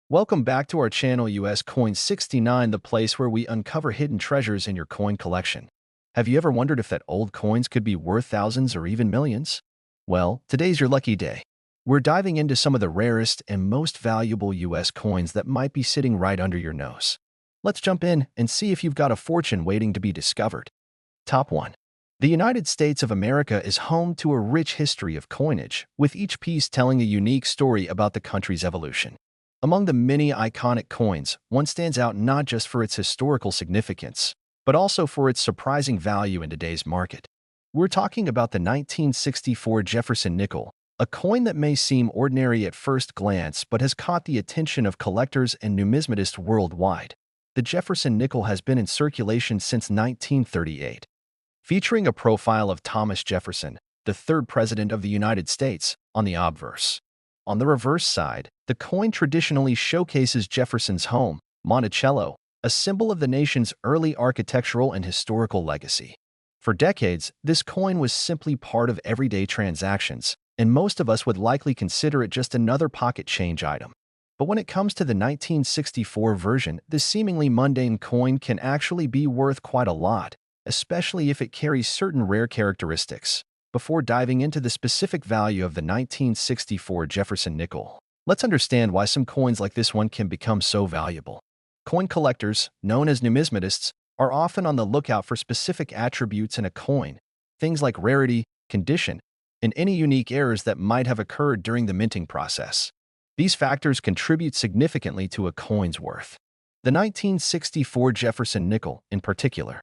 Welcome back to our channel US Coin 69, the place where we uncover hidden treasures in your coin collection. Have you ever wondered if that old coins could be worth thousands or even millions? Well, today's your lucky day. We're diving into some of the rarest and most valuable US coins that might be sitting right under your nose. Let's jump in and see if you've got a fortune waiting to be discovered. Top 1. The United States of America is home to a rich history of coinage, with each piece telling a unique story about the country's evolution. Among the many iconic coins, one stands out not just for its historical significance, but also for its surprising value in today's market. We're talking about the 1964 Jefferson nickel, a coin that may seem ordinary at first glance but has caught the attention of collectors and numismatists worldwide. The Jefferson nickel has been in circulation since 1938. Featuring a profile of Thomas Jefferson, the third president of the United States, on the obverse. On the reverse side, the coin traditionally showcases Jefferson's home, Monticello, a symbol of the nation's early architectural and historical legacy. For decades, this coin was simply part of everyday transactions, and most of us would likely consider it just another pocket change item. But when it comes to the 1964 version, this seemingly mundane coin can actually be worth quite a lot, especially if it carries certain rare characteristics. Before diving into the specific value of the 1964 Jefferson nickel, let's understand why some coins like this one can become so valuable. Coin collectors, known as numismatists, are often on the lookout for specific attributes in a coin, things like rarity, condition, and any unique errors that might have occurred during the minting process. These factors contribute significantly to a coin's worth. The 1964 Jefferson nickel, in particular,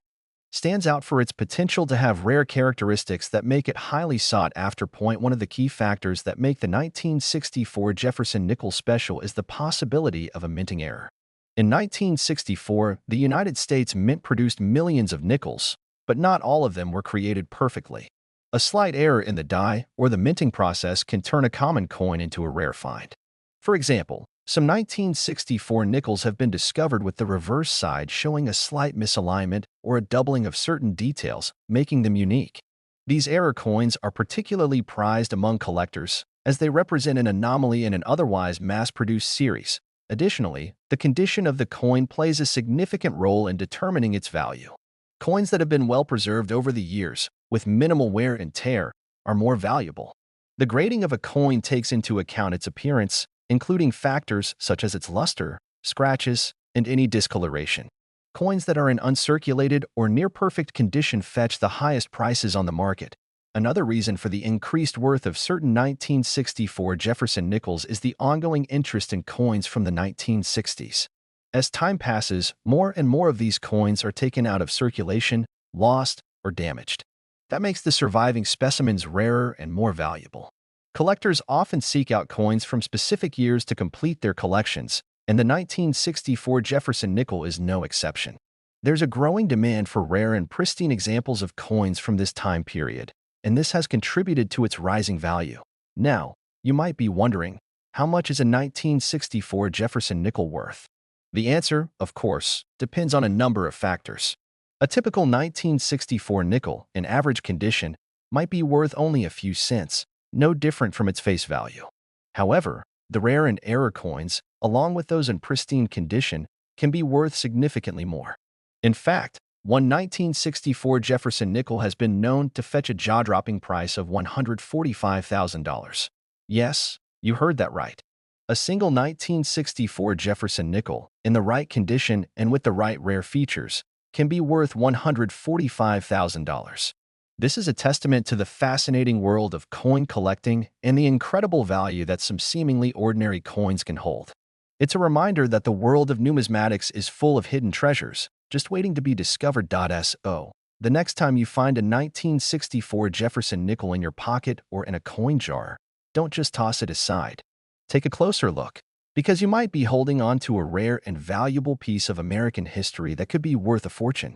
stands out for its potential to have rare characteristics that make it highly sought after. One of the key factors that make the 1964 Jefferson nickel special is the possibility of a minting error. In 1964, the United States Mint produced millions of nickels, but not all of them were created perfectly. A slight error in the die or the minting process can turn a common coin into a rare find. For example, some 1964 nickels have been discovered with the reverse side showing a slight misalignment or a doubling of certain details, making them unique. These error coins are particularly prized among collectors, as they represent an anomaly in an otherwise mass-produced series. Additionally, the condition of the coin plays a significant role in determining its value. Coins that have been well preserved over the years, with minimal wear and tear, are more valuable. The grading of a coin takes into account its appearance, including factors such as its luster, scratches, and any discoloration. Coins that are in uncirculated or near-perfect condition fetch the highest prices on the market. Another reason for the increased worth of certain 1964 Jefferson nickels is the ongoing interest in coins from the 1960s. As time passes, more and more of these coins are taken out of circulation, lost, or damaged. That makes the surviving specimens rarer and more valuable. Collectors often seek out coins from specific years to complete their collections, and the 1964 Jefferson nickel is no exception. There's a growing demand for rare and pristine examples of coins from this time period, and this has contributed to its rising value. Now, you might be wondering, how much is a 1964 Jefferson nickel worth? The answer, of course, depends on a number of factors. A typical 1964 nickel, in average condition, might be worth only a few cents, no different from its face value. However, the rare and error coins, along with those in pristine condition, can be worth significantly more. In fact, one 1964 Jefferson nickel has been known to fetch a jaw-dropping price of $145,000. Yes, you heard that right. A single 1964 Jefferson nickel, in the right condition and with the right rare features, can be worth $145,000. This is a testament to the fascinating world of coin collecting and the incredible value that some seemingly ordinary coins can hold. It's a reminder that the world of numismatics is full of hidden treasures, just waiting to be discovered. So, the next time you find a 1964 Jefferson nickel in your pocket or in a coin jar, don't just toss it aside. Take a closer look, because you might be holding on to a rare and valuable piece of American history that could be worth a fortune.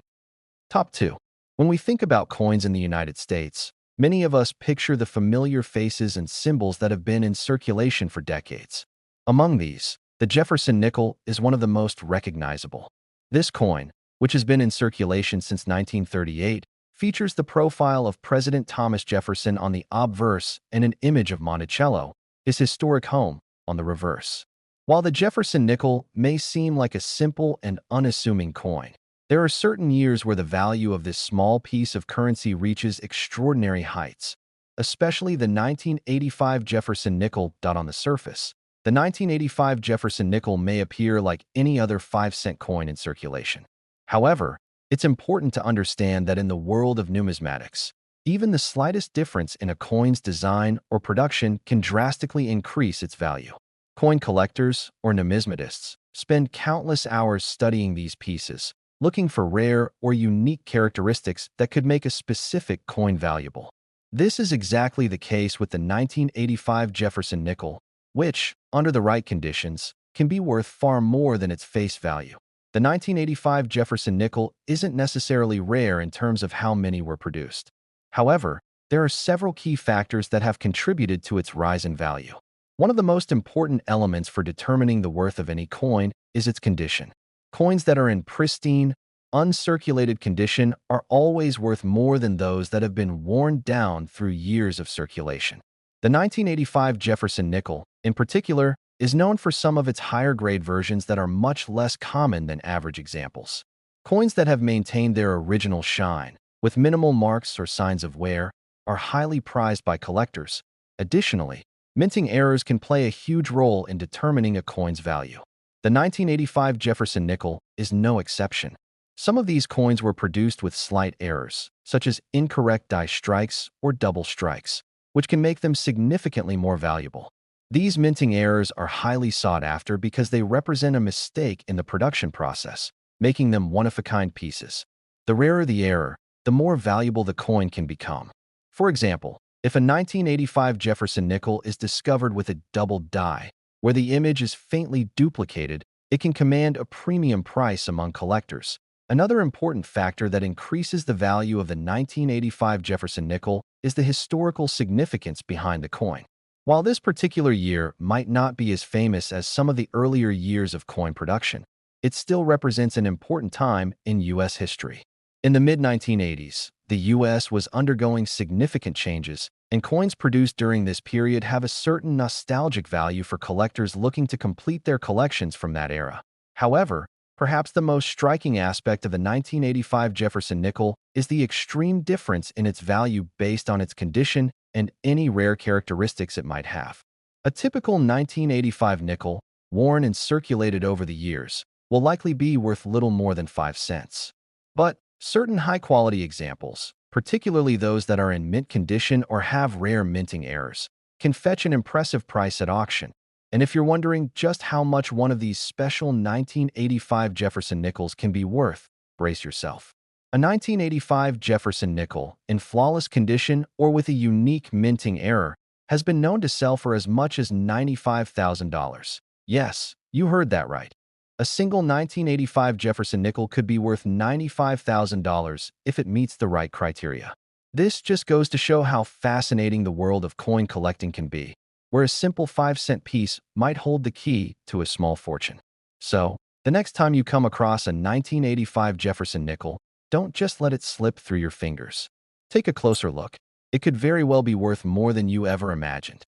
Top 2. When we think about coins in the United States, many of us picture the familiar faces and symbols that have been in circulation for decades. Among these, the Jefferson nickel is one of the most recognizable. This coin, which has been in circulation since 1938, features the profile of President Thomas Jefferson on the obverse and an image of Monticello, his historic home, on the reverse. While the Jefferson nickel may seem like a simple and unassuming coin, there are certain years where the value of this small piece of currency reaches extraordinary heights, especially the 1985 Jefferson nickel. On the surface, the 1985 Jefferson nickel may appear like any other 5-cent coin in circulation. However, it's important to understand that in the world of numismatics, even the slightest difference in a coin's design or production can drastically increase its value. Coin collectors, or numismatists, spend countless hours studying these pieces, looking for rare or unique characteristics that could make a specific coin valuable. This is exactly the case with the 1985 Jefferson nickel, which, under the right conditions, can be worth far more than its face value. The 1985 Jefferson nickel isn't necessarily rare in terms of how many were produced. However, there are several key factors that have contributed to its rise in value. One of the most important elements for determining the worth of any coin is its condition. Coins that are in pristine, uncirculated condition are always worth more than those that have been worn down through years of circulation. The 1985 Jefferson nickel, in particular, is known for some of its higher-grade versions that are much less common than average examples. Coins that have maintained their original shine, with minimal marks or signs of wear, are highly prized by collectors. Additionally, minting errors can play a huge role in determining a coin's value. The 1985 Jefferson nickel is no exception. Some of these coins were produced with slight errors, such as incorrect die strikes or double strikes, which can make them significantly more valuable. These minting errors are highly sought after because they represent a mistake in the production process, making them one-of-a-kind pieces. The rarer the error, the more valuable the coin can become. For example, if a 1985 Jefferson nickel is discovered with a double die, where the image is faintly duplicated, it can command a premium price among collectors. Another important factor that increases the value of the 1985 Jefferson nickel is the historical significance behind the coin. While this particular year might not be as famous as some of the earlier years of coin production, it still represents an important time in U.S. history. In the mid-1980s, the U.S. was undergoing significant changes, and coins produced during this period have a certain nostalgic value for collectors looking to complete their collections from that era. However, perhaps the most striking aspect of the 1985 Jefferson nickel is the extreme difference in its value based on its condition and any rare characteristics it might have. A typical 1985 nickel, worn and circulated over the years, will likely be worth little more than 5 cents. But certain high-quality examples, particularly those that are in mint condition or have rare minting errors, can fetch an impressive price at auction. And if you're wondering just how much one of these special 1985 Jefferson nickels can be worth, brace yourself. A 1985 Jefferson nickel, in flawless condition or with a unique minting error, has been known to sell for as much as $95,000. Yes, you heard that right. A single 1985 Jefferson nickel could be worth $95,000 if it meets the right criteria. This just goes to show how fascinating the world of coin collecting can be, where a simple 5-cent piece might hold the key to a small fortune. So, the next time you come across a 1985 Jefferson nickel, don't just let it slip through your fingers. Take a closer look. It could very well be worth more than you ever imagined.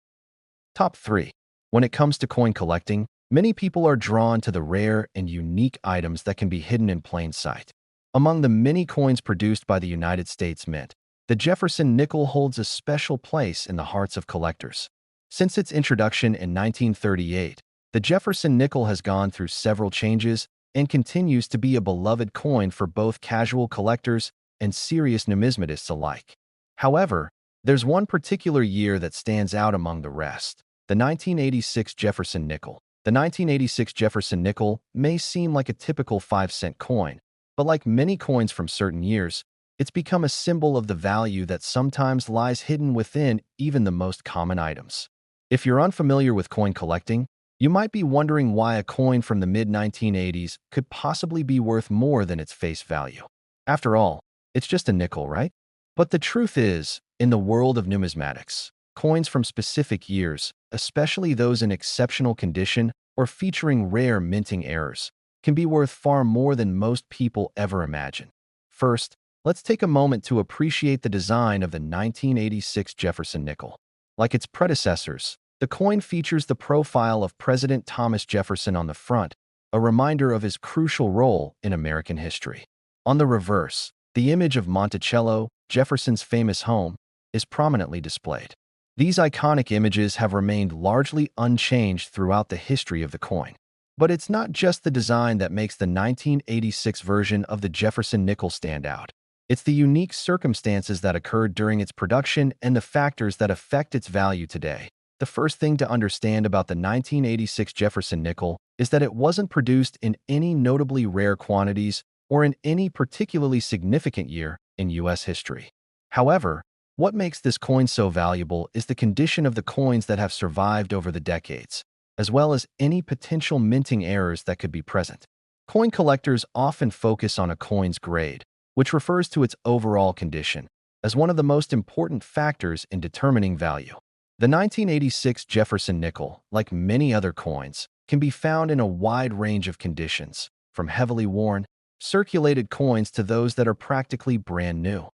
Top 3. When it comes to coin collecting, many people are drawn to the rare and unique items that can be hidden in plain sight. Among the many coins produced by the United States Mint, the Jefferson nickel holds a special place in the hearts of collectors. Since its introduction in 1938, the Jefferson nickel has gone through several changes and continues to be a beloved coin for both casual collectors and serious numismatists alike. However, there's one particular year that stands out among the rest: the 1986 Jefferson nickel. The 1986 Jefferson nickel may seem like a typical 5-cent coin, but like many coins from certain years, it's become a symbol of the value that sometimes lies hidden within even the most common items. If you're unfamiliar with coin collecting, you might be wondering why a coin from the mid-1980s could possibly be worth more than its face value. After all, it's just a nickel, right? But the truth is, in the world of numismatics, coins from specific years, especially those in exceptional condition or featuring rare minting errors, can be worth far more than most people ever imagine. First, let's take a moment to appreciate the design of the 1986 Jefferson nickel. Like its predecessors, The coin features the profile of President Thomas Jefferson on the front, a reminder of his crucial role in American history. On the reverse, the image of Monticello, Jefferson's famous home, is prominently displayed. These iconic images have remained largely unchanged throughout the history of the coin. But it's not just the design that makes the 1986 version of the Jefferson nickel stand out. It's the unique circumstances that occurred during its production and the factors that affect its value today. The first thing to understand about the 1986 Jefferson nickel is that it wasn't produced in any notably rare quantities or in any particularly significant year in U.S. history. However, what makes this coin so valuable is the condition of the coins that have survived over the decades, as well as any potential minting errors that could be present. Coin collectors often focus on a coin's grade, which refers to its overall condition, as one of the most important factors in determining value. The 1986 Jefferson nickel, like many other coins, can be found in a wide range of conditions, from heavily worn, circulated coins to those that are practically brand new.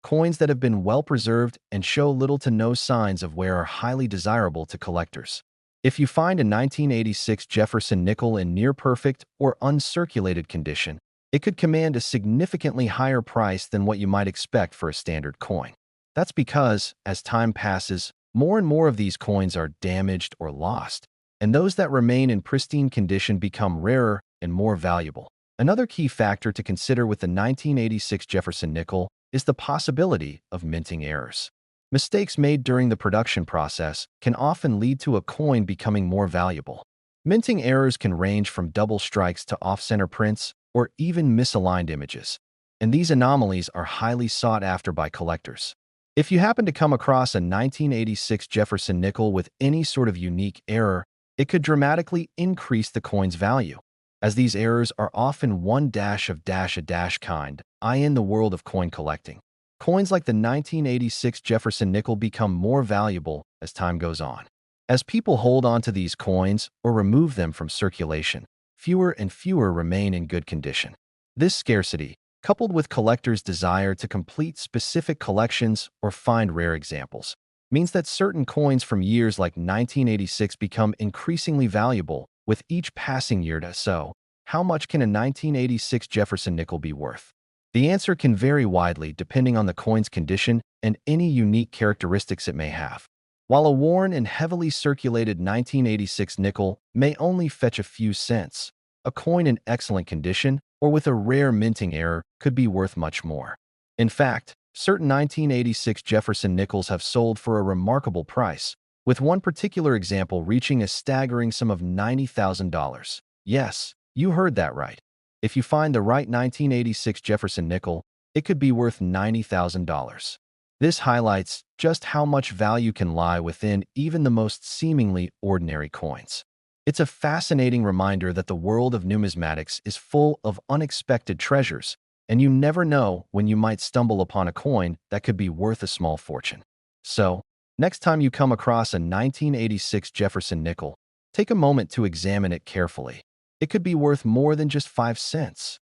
Coins that have been well preserved and show little to no signs of wear are highly desirable to collectors. If you find a 1986 Jefferson nickel in near-perfect or uncirculated condition, it could command a significantly higher price than what you might expect for a standard coin. That's because, as time passes, more and more of these coins are damaged or lost, and those that remain in pristine condition become rarer and more valuable. Another key factor to consider with the 1986 Jefferson nickel is the possibility of minting errors. Mistakes made during the production process can often lead to a coin becoming more valuable. Minting errors can range from double strikes to off-center prints or even misaligned images, and these anomalies are highly sought after by collectors. If you happen to come across a 1986 Jefferson nickel with any sort of unique error, it could dramatically increase the coin's value, as these errors are often one dash of dash a dash kind, in the world of coin collecting. Coins like the 1986 Jefferson nickel become more valuable as time goes on. As people hold on to these coins or remove them from circulation, fewer and fewer remain in good condition. This scarcity, coupled with collectors' desire to complete specific collections or find rare examples, means that certain coins from years like 1986 become increasingly valuable with each passing year. So, how much can a 1986 Jefferson nickel be worth? The answer can vary widely depending on the coin's condition and any unique characteristics it may have. While a worn and heavily circulated 1986 nickel may only fetch a few cents, a coin in excellent condition or with a rare minting error could be worth much more. In fact, certain 1986 Jefferson nickels have sold for a remarkable price, with one particular example reaching a staggering sum of $90,000. Yes, you heard that right. If you find the right 1986 Jefferson nickel, it could be worth $90,000. This highlights just how much value can lie within even the most seemingly ordinary coins. It's a fascinating reminder that the world of numismatics is full of unexpected treasures, and you never know when you might stumble upon a coin that could be worth a small fortune. So, next time you come across a 1986 Jefferson nickel, take a moment to examine it carefully. It could be worth more than just 5 cents.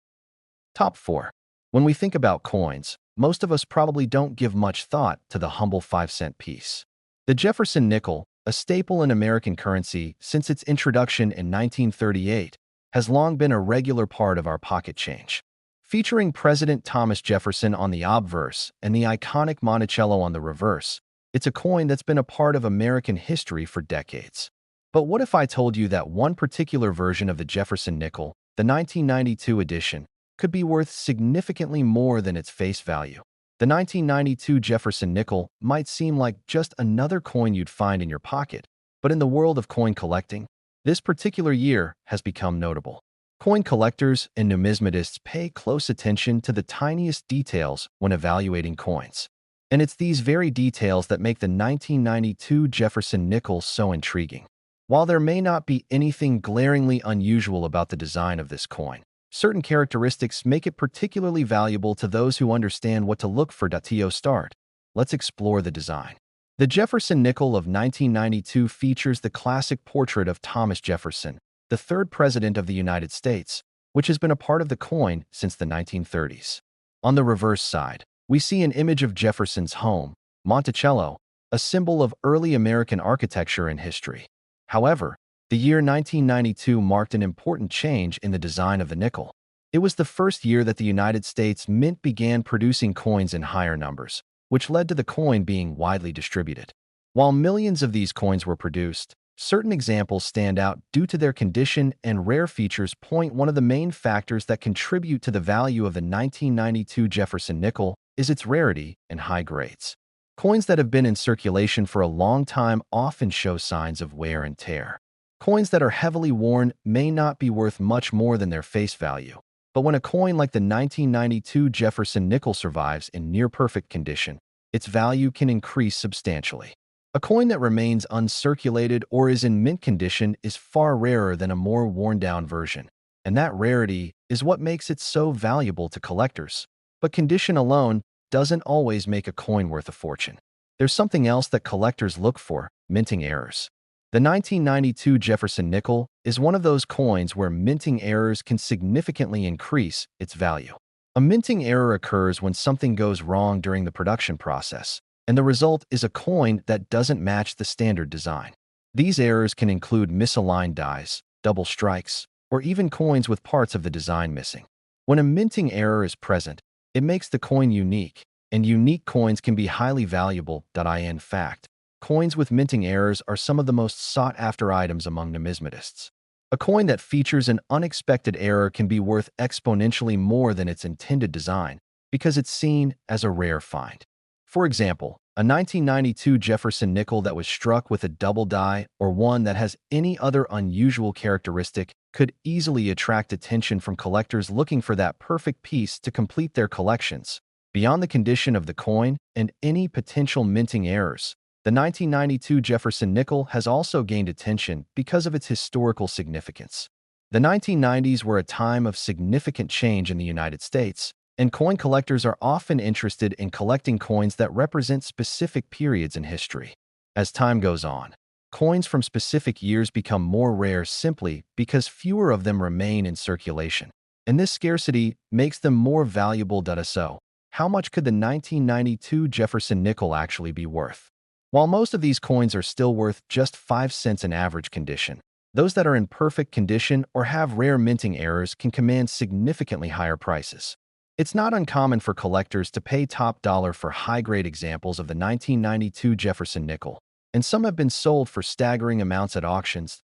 Top 4. When we think about coins, most of us probably don't give much thought to the humble 5-cent piece. The Jefferson nickel, a staple in American currency since its introduction in 1938, has long been a regular part of our pocket change. Featuring President Thomas Jefferson on the obverse and the iconic Monticello on the reverse, it's a coin that's been a part of American history for decades. But what if I told you that one particular version of the Jefferson nickel, the 1992 edition, could be worth significantly more than its face value? The 1992 Jefferson nickel might seem like just another coin you'd find in your pocket, but in the world of coin collecting, this particular year has become notable. Coin collectors and numismatists pay close attention to the tiniest details when evaluating coins. And it's these very details that make the 1992 Jefferson nickel so intriguing. While there may not be anything glaringly unusual about the design of this coin, certain characteristics make it particularly valuable to those who understand what to look for. To start, let's explore the design. The Jefferson nickel of 1992 features the classic portrait of Thomas Jefferson, the third president of the United States, which has been a part of the coin since the 1930s. On the reverse side, we see an image of Jefferson's home, Monticello, a symbol of early American architecture and history. However, the year 1992 marked an important change in the design of the nickel. It was the first year that the United States Mint began producing coins in higher numbers, which led to the coin being widely distributed. While millions of these coins were produced, certain examples stand out due to their condition and rare features. One of the main factors that contribute to the value of the 1992 Jefferson nickel is its rarity and high grades. Coins that have been in circulation for a long time often show signs of wear and tear. Coins that are heavily worn may not be worth much more than their face value. But when a coin like the 1992 Jefferson nickel survives in near-perfect condition, its value can increase substantially. A coin that remains uncirculated or is in mint condition is far rarer than a more worn-down version, and that rarity is what makes it so valuable to collectors. But condition alone doesn't always make a coin worth a fortune. There's something else that collectors look for: minting errors. The 1992 Jefferson nickel is one of those coins where minting errors can significantly increase its value. A minting error occurs when something goes wrong during the production process, and the result is a coin that doesn't match the standard design. These errors can include misaligned dies, double strikes, or even coins with parts of the design missing. When a minting error is present, it makes the coin unique, and unique coins can be highly valuable. In fact, coins with minting errors are some of the most sought-after items among numismatists. A coin that features an unexpected error can be worth exponentially more than its intended design because it's seen as a rare find. For example, a 1992 Jefferson nickel that was struck with a double die or one that has any other unusual characteristic could easily attract attention from collectors looking for that perfect piece to complete their collections. Beyond the condition of the coin and any potential minting errors, the 1992 Jefferson nickel has also gained attention because of its historical significance. The 1990s were a time of significant change in the United States, and coin collectors are often interested in collecting coins that represent specific periods in history. As time goes on, coins from specific years become more rare simply because fewer of them remain in circulation, and this scarcity makes them more valuable. So, how much could the 1992 Jefferson nickel actually be worth? While most of these coins are still worth just 5 cents in average condition, those that are in perfect condition or have rare minting errors can command significantly higher prices. It's not uncommon for collectors to pay top dollar for high-grade examples of the 1992 Jefferson nickel, and some have been sold for staggering amounts at auctions.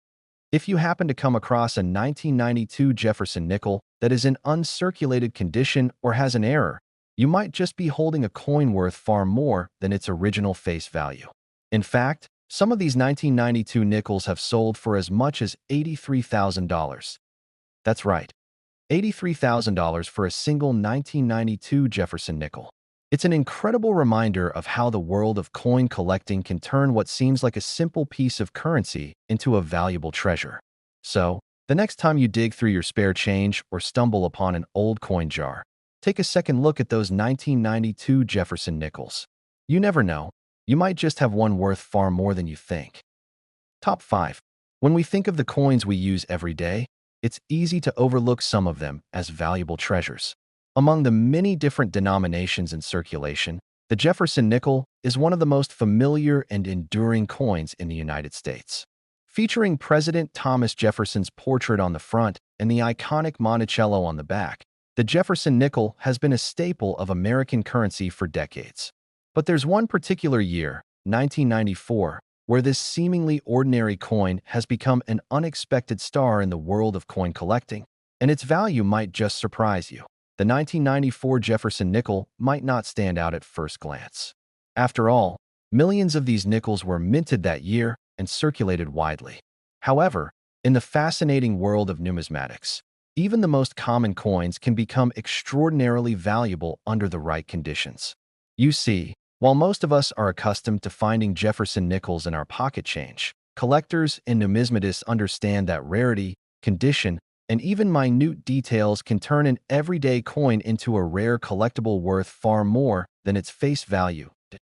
If you happen to come across a 1992 Jefferson nickel that is in uncirculated condition or has an error, you might just be holding a coin worth far more than its original face value. In fact, some of these 1992 nickels have sold for as much as $83,000. That's right, $83,000 for a single 1992 Jefferson nickel. It's an incredible reminder of how the world of coin collecting can turn what seems like a simple piece of currency into a valuable treasure. So, the next time you dig through your spare change or stumble upon an old coin jar, take a second look at those 1992 Jefferson nickels. You never know, you might just have one worth far more than you think. Top 5. When we think of the coins we use every day, it's easy to overlook some of them as valuable treasures. Among the many different denominations in circulation, the Jefferson nickel is one of the most familiar and enduring coins in the United States. Featuring President Thomas Jefferson's portrait on the front and the iconic Monticello on the back, the Jefferson nickel has been a staple of American currency for decades. But there's one particular year, 1994, where this seemingly ordinary coin has become an unexpected star in the world of coin collecting, and its value might just surprise you. The 1994 Jefferson nickel might not stand out at first glance. After all, millions of these nickels were minted that year and circulated widely. However, in the fascinating world of numismatics, even the most common coins can become extraordinarily valuable under the right conditions. You see, while most of us are accustomed to finding Jefferson nickels in our pocket change, collectors and numismatists understand that rarity, condition, and even minute details can turn an everyday coin into a rare collectible worth far more than its face value.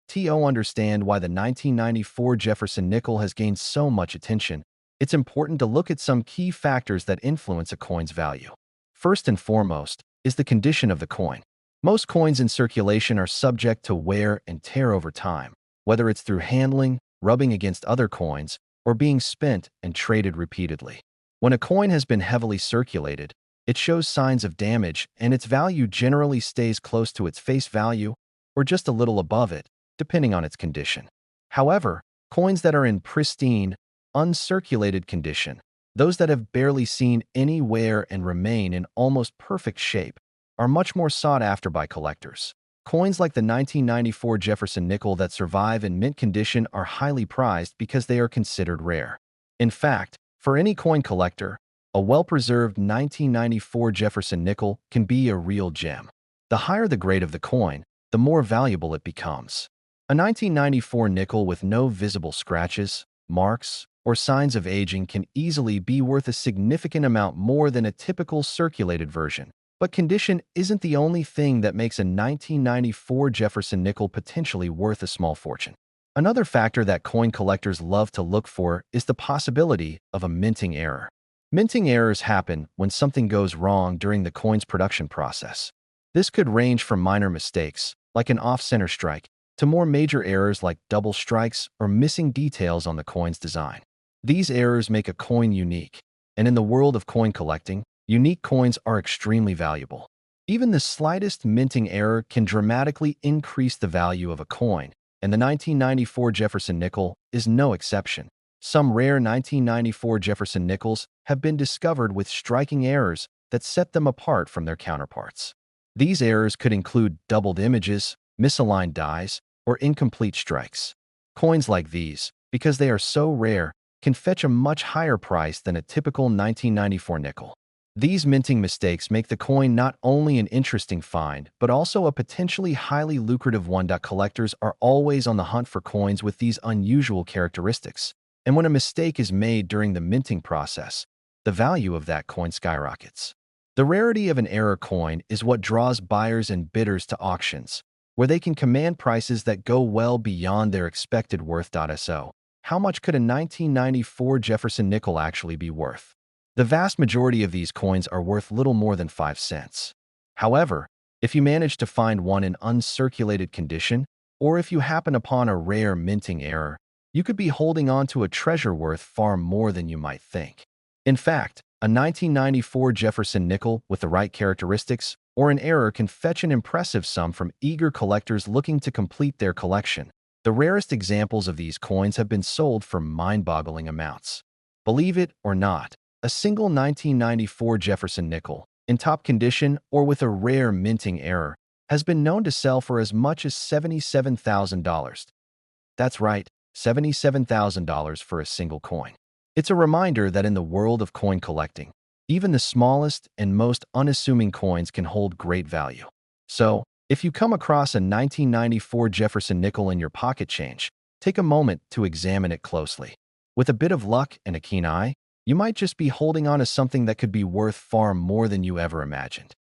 To understand why the 1994 Jefferson nickel has gained so much attention, it's important to look at some key factors that influence a coin's value. First and foremost is the condition of the coin. Most coins in circulation are subject to wear and tear over time, whether it's through handling, rubbing against other coins, or being spent and traded repeatedly. When a coin has been heavily circulated, it shows signs of damage and its value generally stays close to its face value or just a little above it, depending on its condition. However, coins that are in pristine, uncirculated condition, those that have barely seen any wear and remain in almost perfect shape, are much more sought after by collectors. Coins like the 1994 Jefferson nickel that survive in mint condition are highly prized because they are considered rare. In fact, for any coin collector, a well-preserved 1994 Jefferson nickel can be a real gem. The higher the grade of the coin, the more valuable it becomes. A 1994 nickel with no visible scratches, marks, or signs of aging can easily be worth a significant amount more than a typical circulated version. But condition isn't the only thing that makes a 1994 Jefferson nickel potentially worth a small fortune. Another factor that coin collectors love to look for is the possibility of a minting error. Minting errors happen when something goes wrong during the coin's production process. This could range from minor mistakes, like an off-center strike, to more major errors like double strikes or missing details on the coin's design. These errors make a coin unique, and in the world of coin collecting, unique coins are extremely valuable. Even the slightest minting error can dramatically increase the value of a coin, and the 1994 Jefferson nickel is no exception. Some rare 1994 Jefferson nickels have been discovered with striking errors that set them apart from their counterparts. These errors could include doubled images, misaligned dies, or incomplete strikes. Coins like these, because they are so rare, can fetch a much higher price than a typical 1994 nickel. These minting mistakes make the coin not only an interesting find, but also a potentially highly lucrative one. Collectors are always on the hunt for coins with these unusual characteristics, and when a mistake is made during the minting process, the value of that coin skyrockets. The rarity of an error coin is what draws buyers and bidders to auctions, where they can command prices that go well beyond their expected worth. So, how much could a 1994 Jefferson nickel actually be worth? The vast majority of these coins are worth little more than 5 cents. However, if you manage to find one in uncirculated condition, or if you happen upon a rare minting error, you could be holding on to a treasure worth far more than you might think. In fact, a 1994 Jefferson nickel with the right characteristics or an error can fetch an impressive sum from eager collectors looking to complete their collection. The rarest examples of these coins have been sold for mind-boggling amounts. Believe it or not, a single 1994 Jefferson nickel, in top condition or with a rare minting error, has been known to sell for as much as $77,000. That's right, $77,000 for a single coin. It's a reminder that in the world of coin collecting, even the smallest and most unassuming coins can hold great value. So, if you come across a 1994 Jefferson nickel in your pocket change, take a moment to examine it closely. With a bit of luck and a keen eye, you might just be holding on to something that could be worth far more than you ever imagined.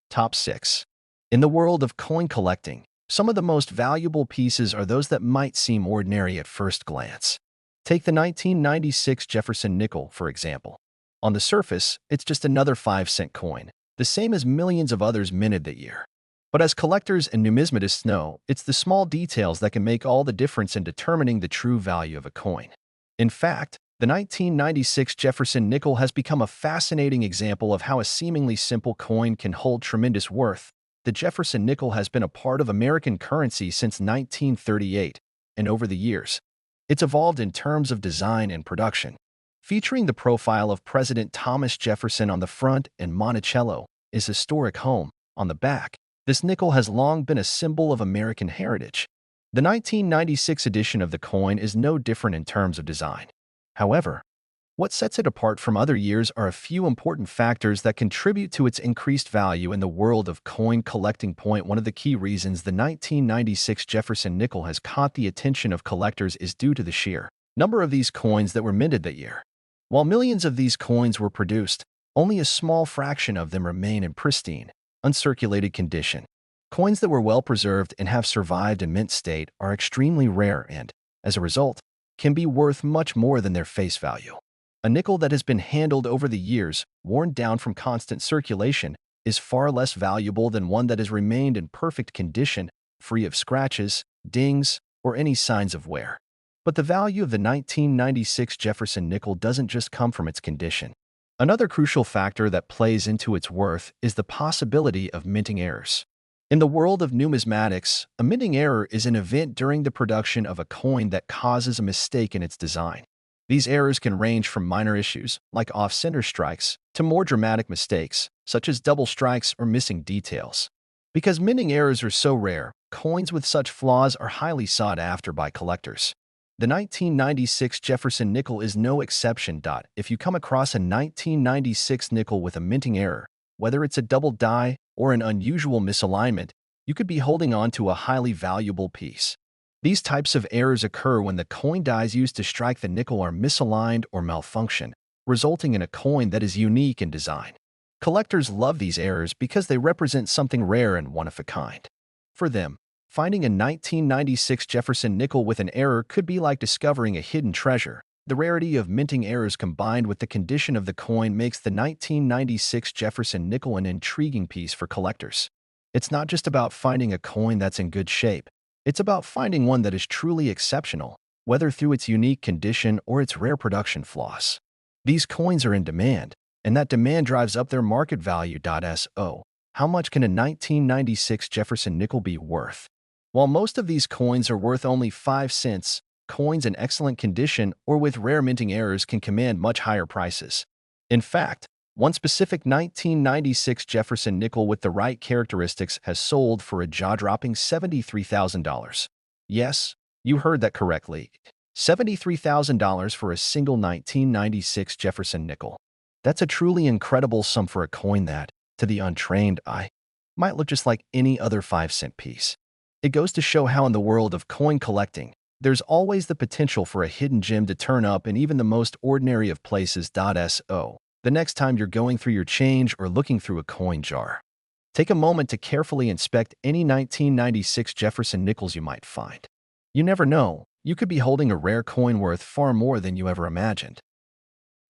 Top 6. In the world of coin collecting, some of the most valuable pieces are those that might seem ordinary at first glance. Take the 1996 Jefferson nickel, for example. On the surface, it's just another 5-cent coin, the same as millions of others minted that year. But as collectors and numismatists know, it's the small details that can make all the difference in determining the true value of a coin. In fact, the 1996 Jefferson nickel has become a fascinating example of how a seemingly simple coin can hold tremendous worth. The Jefferson nickel has been a part of American currency since 1938, and over the years, it's evolved in terms of design and production. Featuring the profile of President Thomas Jefferson on the front and Monticello, his historic home, on the back, this nickel has long been a symbol of American heritage. The 1996 edition of the coin is no different in terms of design. However, what sets it apart from other years are a few important factors that contribute to its increased value in the world of coin collecting. One of the key reasons the 1996 Jefferson nickel has caught the attention of collectors is due to the sheer number of these coins that were minted that year. While millions of these coins were produced, only a small fraction of them remain in pristine, uncirculated condition. Coins that were well preserved and have survived in mint state are extremely rare and, as a result, can be worth much more than their face value. A nickel that has been handled over the years, worn down from constant circulation, is far less valuable than one that has remained in perfect condition, free of scratches, dings, or any signs of wear. But the value of the 1996 Jefferson nickel doesn't just come from its condition. Another crucial factor that plays into its worth is the possibility of minting errors. In the world of numismatics, a minting error is an event during the production of a coin that causes a mistake in its design. These errors can range from minor issues, like off-center strikes, to more dramatic mistakes, such as double strikes or missing details. Because minting errors are so rare, coins with such flaws are highly sought after by collectors. The 1996 Jefferson nickel is no exception. If you come across a 1996 nickel with a minting error, whether it's a double die or an unusual misalignment, you could be holding on to a highly valuable piece. These types of errors occur when the coin dies used to strike the nickel are misaligned or malfunction, resulting in a coin that is unique in design. Collectors love these errors because they represent something rare and one of a kind. For them, finding a 1996 Jefferson nickel with an error could be like discovering a hidden treasure. The rarity of minting errors combined with the condition of the coin makes the 1996 Jefferson nickel an intriguing piece for collectors. It's not just about finding a coin that's in good shape. It's about finding one that is truly exceptional, whether through its unique condition or its rare production flaws. These coins are in demand, and that demand drives up their market value. So, how much can a 1996 Jefferson nickel be worth? While most of these coins are worth only 5 cents, coins in excellent condition or with rare minting errors can command much higher prices. In fact, one specific 1996 Jefferson nickel with the right characteristics has sold for a jaw-dropping $73,000. Yes, you heard that correctly. $73,000 for a single 1996 Jefferson nickel. That's a truly incredible sum for a coin that, to the untrained eye, might look just like any other 5-cent piece. It goes to show how in the world of coin collecting, there's always the potential for a hidden gem to turn up in even the most ordinary of places. So, the next time you're going through your change or looking through a coin jar, take a moment to carefully inspect any 1996 Jefferson nickels you might find. You never know, you could be holding a rare coin worth far more than you ever imagined.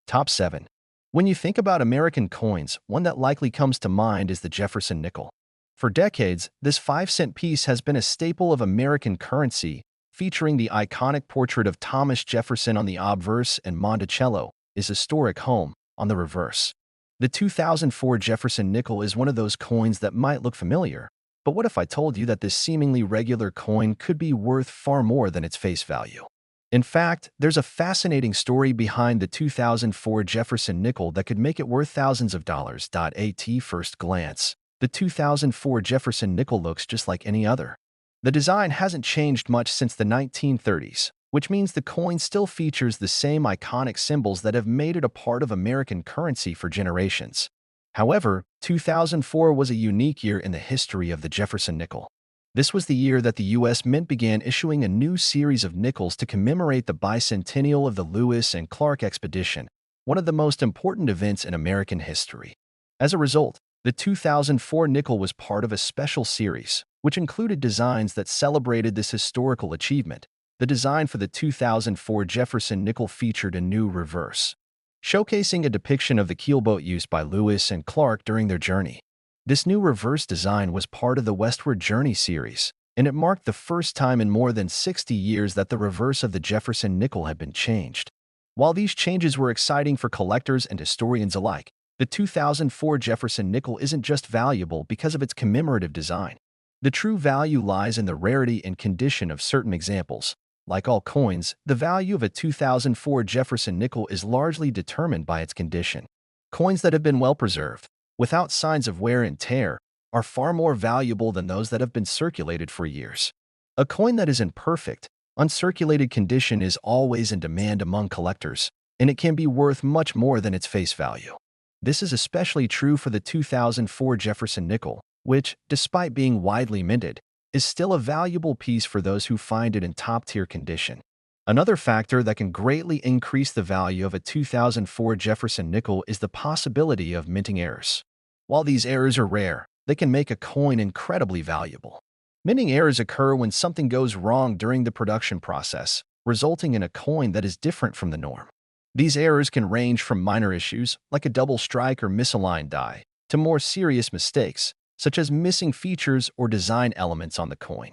Top 7. When you think about American coins, one that likely comes to mind is the Jefferson nickel. For decades, this 5-cent piece has been a staple of American currency, featuring the iconic portrait of Thomas Jefferson on the obverse and Monticello, his historic home, on the reverse. The 2004 Jefferson nickel is one of those coins that might look familiar, but what if I told you that this seemingly regular coin could be worth far more than its face value? In fact, there's a fascinating story behind the 2004 Jefferson nickel that could make it worth thousands of dollars. At first glance, the 2004 Jefferson nickel looks just like any other. The design hasn't changed much since the 1930s, which means the coin still features the same iconic symbols that have made it a part of American currency for generations. However, 2004 was a unique year in the history of the Jefferson nickel. This was the year that the U.S. Mint began issuing a new series of nickels to commemorate the bicentennial of the Lewis and Clark expedition, one of the most important events in American history. As a result, the 2004 nickel was part of a special series, which included designs that celebrated this historical achievement. The design for the 2004 Jefferson nickel featured a new reverse, showcasing a depiction of the keelboat used by Lewis and Clark during their journey. This new reverse design was part of the Westward Journey series, and it marked the first time in more than 60 years that the reverse of the Jefferson nickel had been changed. While these changes were exciting for collectors and historians alike, the 2004 Jefferson nickel isn't just valuable because of its commemorative design. The true value lies in the rarity and condition of certain examples. Like all coins, the value of a 2004 Jefferson nickel is largely determined by its condition. Coins that have been well preserved, without signs of wear and tear, are far more valuable than those that have been circulated for years. A coin that is in perfect, uncirculated condition is always in demand among collectors, and it can be worth much more than its face value. This is especially true for the 2004 Jefferson nickel, which, despite being widely minted, is still a valuable piece for those who find it in top-tier condition. Another factor that can greatly increase the value of a 2004 Jefferson nickel is the possibility of minting errors. While these errors are rare, they can make a coin incredibly valuable. Minting errors occur when something goes wrong during the production process, resulting in a coin that is different from the norm. These errors can range from minor issues, like a double strike or misaligned die, to more serious mistakes, such as missing features or design elements on the coin.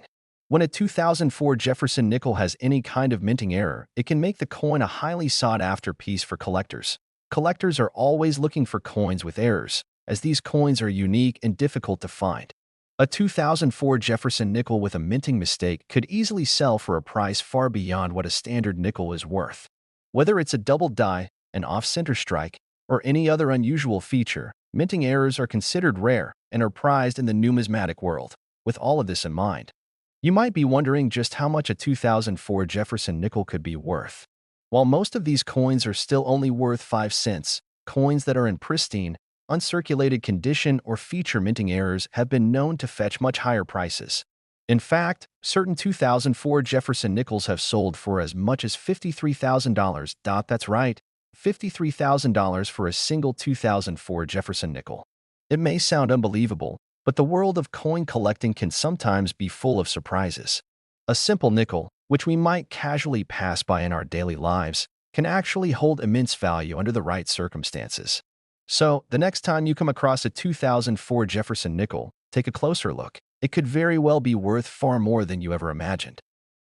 When a 2004 Jefferson nickel has any kind of minting error, it can make the coin a highly sought-after piece for collectors. Collectors are always looking for coins with errors, as these coins are unique and difficult to find. A 2004 Jefferson nickel with a minting mistake could easily sell for a price far beyond what a standard nickel is worth. Whether it's a double die, an off-center strike, or any other unusual feature, minting errors are considered rare and are prized in the numismatic world. With all of this in mind, you might be wondering just how much a 2004 Jefferson nickel could be worth. While most of these coins are still only worth 5 cents, coins that are in pristine, uncirculated condition or feature minting errors have been known to fetch much higher prices. In fact, certain 2004 Jefferson nickels have sold for as much as $53,000. That's right, $53,000 for a single 2004 Jefferson nickel. It may sound unbelievable, but the world of coin collecting can sometimes be full of surprises. A simple nickel, which we might casually pass by in our daily lives, can actually hold immense value under the right circumstances. So, the next time you come across a 2004 Jefferson nickel, take a closer look. It could very well be worth far more than you ever imagined.